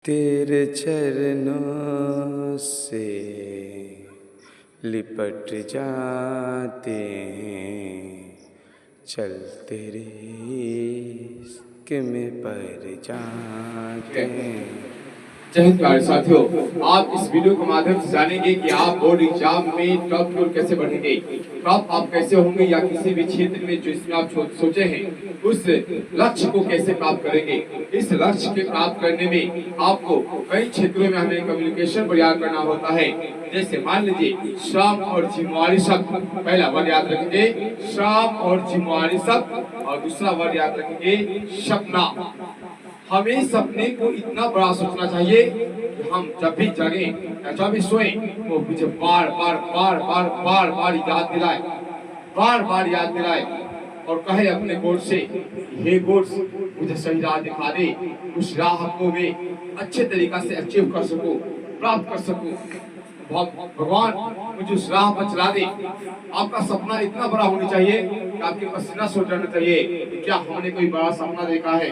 तेरे चरणों से लिपट जाते हैं, चल तेरे इश्क में पड़ जाते हैं। जय हिंद प्यारे साथियों, आप इस वीडियो के माध्यम से जानेंगे कि आप बोर्ड एग्जाम में टॉप की ओर कैसे बढ़ेंगे, टॉप आप कैसे होंगे या किसी भी क्षेत्र में जो इसमें आप सोचे हैं उस लक्ष्य को कैसे प्राप्त करेंगे। इस लक्ष्य के प्राप्त करने में आपको कई क्षेत्रों में हमें कम्युनिकेशन प्रयास करना होता है। जैसे मान लीजिए श्रम और जिम्मेवारी शब्द, पहला वर्ड याद रखेंगे श्रम और जिम्मेवारी शब्द, और दूसरा वर्ड याद रखेंगे सपना। हमें सपने को इतना बड़ा सोचना चाहिए कि हम जब भी जगे या जब भी सोए वो मुझे बार बार याद दिलाए, बार बार याद दिलाए और कहे अपने गोड से, हे गोड मुझे सही राह दिखा दे, उस राह को मैं अच्छे तरीका से अचीव कर सकूं, प्राप्त कर सकूं। भगवान मुझे उस राह पर चला दे। आपका सपना इतना बड़ा होना चाहिए कि आपके पसीना छूट जाना चाहिए कि क्या हमने कोई बड़ा सपना देखा है।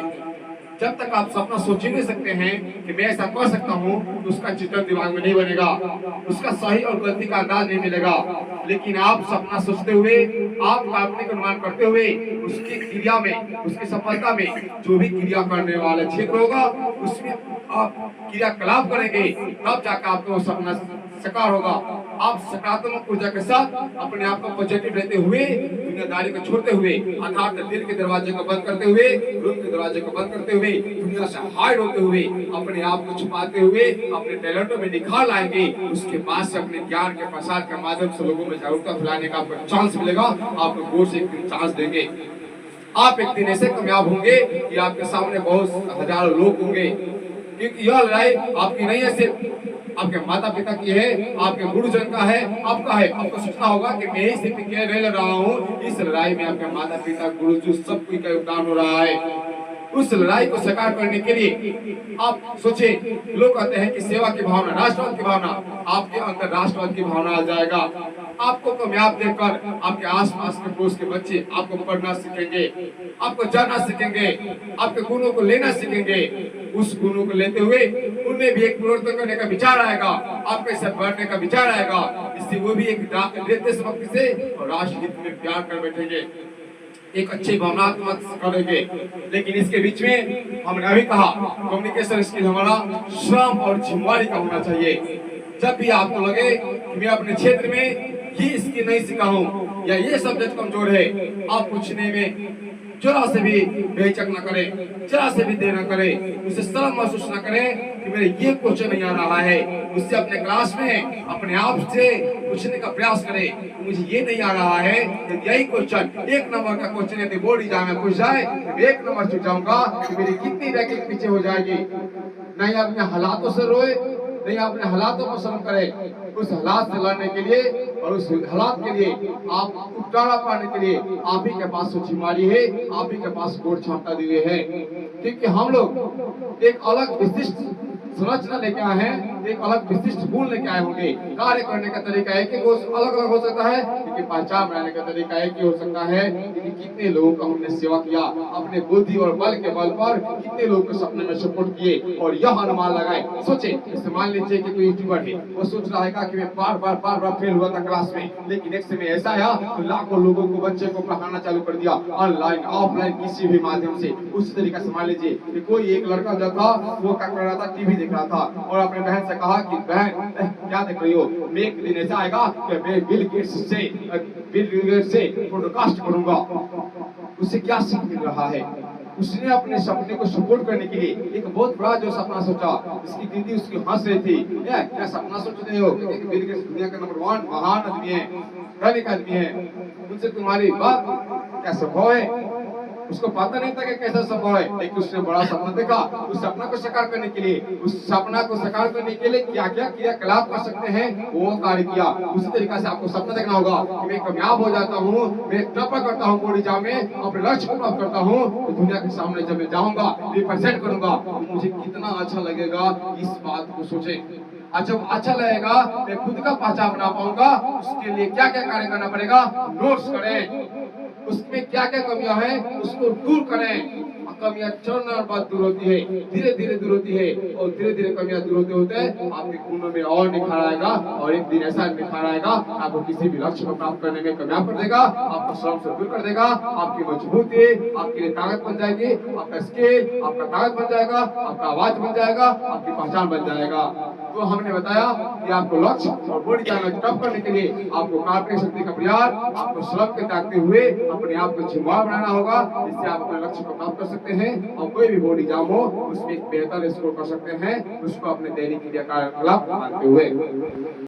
जब तक आप सपना सोच ही नहीं सकते हैं कि मैं ऐसा कर सकता हूँ, तो उसका चित्र दिमाग में नहीं बनेगा, उसका सही और गलती का अंदाज नहीं मिलेगा। लेकिन आप सपना सोचते हुए, आप काल्पनिक अनुमान करते हुए उसकी क्रिया में, उसकी सफलता में जो भी क्रिया करने वाला क्षेत्र होगा उसमें आप क्रियाकलाप करेंगे, तब जाकर आपको वो सपना साकार होगा। आप सकारात्मक ऊर्जा के साथ अपने आप को पॉजिटिव रहते हुए, दुनियादारी को छोड़ते हुए, अर्थात दिल के दरवाजे को बंद करते हुए, रूम के दरवाजे को बंद करते हुए, दुनिया से हाइड होते हुए, अपने आप को छुपाते हुए अपने टैलेंटों में निखार लाएंगे। उसके बाद से अपने ज्ञान के प्रसार के माध्यम से लोगों में जागरूकता फैलाने का आपको चांस मिलेगा। आपको गोड से एक दिन चांस देंगे। आप एक दिन ऐसे कामयाब होंगे कि आपके सामने बहुत हजारों लोग होंगे, क्योंकि यह लड़ाई आपकी नहीं है, सिर्फ आपके माता पिता की है, आपके गुरुजन का है, आपका है। आपको सोचना होगा कि मैं ही सिर्फ लड़ रहा हूँ, इस लड़ाई में आपके माता पिता गुरुजी सब कोई का योगदान हो रहा है। उस लड़ाई को साकार करने के लिए आप सोचे, लोग कहते हैं कि सेवा की भावना, राष्ट्रवाद की भावना, आपके अंदर राष्ट्रवाद की भावना आ जाएगा। आपको कामयाब देखकर आपके आसपास के पड़ोस के बच्चे आपको पढ़ना सीखेंगे, आपको जानना सीखेंगे, आपके गुणों को लेना सीखेंगे। उस गुणों को लेते हुए उनमें भी एक परिवर्तन करने का विचार आएगा, आपके साथ बढ़ने का विचार आएगा। इससे वो भी एक देशभक्ति से और राष्ट्रहित में प्यार कर बैठेंगे, एक अच्छी भावनात्मक करेंगे। लेकिन इसके बीच में हमने अभी कहा कम्युनिकेशन स्किल हमारा श्रम और जिम्मेवारी का होना चाहिए। जब भी आपको लगे कि मैं अपने क्षेत्र में ये स्किल नहीं सीखा हूँ या ये सब्जेक्ट कमजोर है, आप पूछने में जरा से भी बेचक न करें, जरा से भी देर न करें, उसे शर्म महसूस न करें कि मेरे ये क्वेश्चन नहीं आ रहा है। उससे अपने क्लास में अपने आप से पूछने का प्रयास करें, मुझे ये नहीं आ रहा है, यही क्वेश्चन एक नंबर का क्वेश्चन यदि बोर्ड एग्जाम में पूछ जाए तो एक नंबर चुक जाऊंगा कि मेरी कितनी रैंकिंग पीछे हो जाएगी। नहीं अपने हालातों से रोए, नहीं अपने हालातों को शर्म करे। उस हालात से लड़ने के लिए और उस हालात के लिए आप उपटारा पाने के लिए आप ही के पास जिम्मेदारी है, आप ही के पास गोड क्षमता दी हुई है। क्योंकि हम लोग एक अलग विशिष्ट संरचना लेके आए हैं, एक अलग विशिष्ट गुण लेके आए होंगे। कार्य करने का तरीका एक ही अलग अलग हो सकता है, लेकिन पहचान बनाने का तरीका एक ही हो सकता है। कि कितने लोगों का हमने सेवा किया, अपने बुद्धि और बल के बल पर कितने लोगों को सपने में सपोर्ट किए और यह अनुमान लगाए। सोचे, जैसे मान लीजिए कि कोई यूट्यूबर है, वो सोच रहा है कि मैं बार बार फेल हुआ था क्लास में, लेकिन एक समय ऐसा आया तो लाखों लोगों को, बच्चे को पढ़ाना चालू कर दिया, ऑनलाइन ऑफलाइन किसी भी माध्यम से। उसी तरीका से मान लीजिए कि कोई एक लड़का जो था वो क्या कर रहा था, टीवी देख रहा था और अपने बहन से कहा कि बहन क्या देख रही हो, मैं एक दिन ऐसा आएगा कि मैं बिल गेट्स से पॉडकास्ट करूंगा। उसे क्या सीख मिल रहा है? उसने अपने सपने को सपोर्ट करने के लिए एक बहुत बड़ा जो सपना सोचा, इसकी दीदी उसकी हंस रही थी, क्या सपना सोच रहे हो? बिल गेट्स दुनिया का नंबर 1 महान आदमी है, धनिक आदमी है, उनसे तुम्हारी बात क्या संभव है? उसको पता नहीं था कि कैसा संभव है, लेकिन उसने बड़ा सपना देखा। उस सपना को साकार करने के लिए, उस सपना को साकार करने के लिए क्या क्या क्रियाकलाप कर सकते हैं वो कार्य किया। उसी तरीके से आपको सपना देखना होगा कि मैं कामयाब हो जाता हूँ, मैं टॉपर करता हूँ बोर्ड एग्जाम में, अपने लक्ष्य को प्राप्त करता हूँ, तो दुनिया के सामने जब मैं जाऊंगा, रिप्रेजेंट करूंगा, तो मुझे कितना अच्छा लगेगा। इस बात को सोचे। जब अच्छा लगेगा, मैं खुद का पहचान बना पाऊंगा। उसके लिए क्या क्या कार्य करना पड़ेगा? नोट्स करें, उसमें क्या क्या कमियां हैं उसको दूर करें, कमियां क्षण बाद दूर होती है, धीरे धीरे दूर होती है और धीरे धीरे कमियां दूर होते होते आपके खूनों में और निखार आएगा और एक दिन ऐसा निखार आएगा आपको किसी भी लक्ष्य को प्राप्त करने में कामयाब कर देगा, आपको श्रम से दूर कर देगा, आपकी मजबूती आपके लिए ताकत बन जाएगी, आपका स्केल आपका ताकत बन जाएगा, आपका आवाज बन जाएगा, आपकी पहचान बन जाएगा। तो हमने बताया कि आपको लक्ष्य और बॉडी चैलेंज टॉप करने के लिए आपको कार्य शक्ति का प्रयास, आपको श्रम के त्यागते हुए अपने आप को जिम्मेदार बनाना होगा, जिससे आप अपने लक्ष्य को प्राप्त कर सकते हैं और कोई भी बॉडी एग्जाम हो उसमें एक बेहतर स्कोर कर सकते हैं, उसको अपने दैनिक क्रियाकलाप मानते हुए।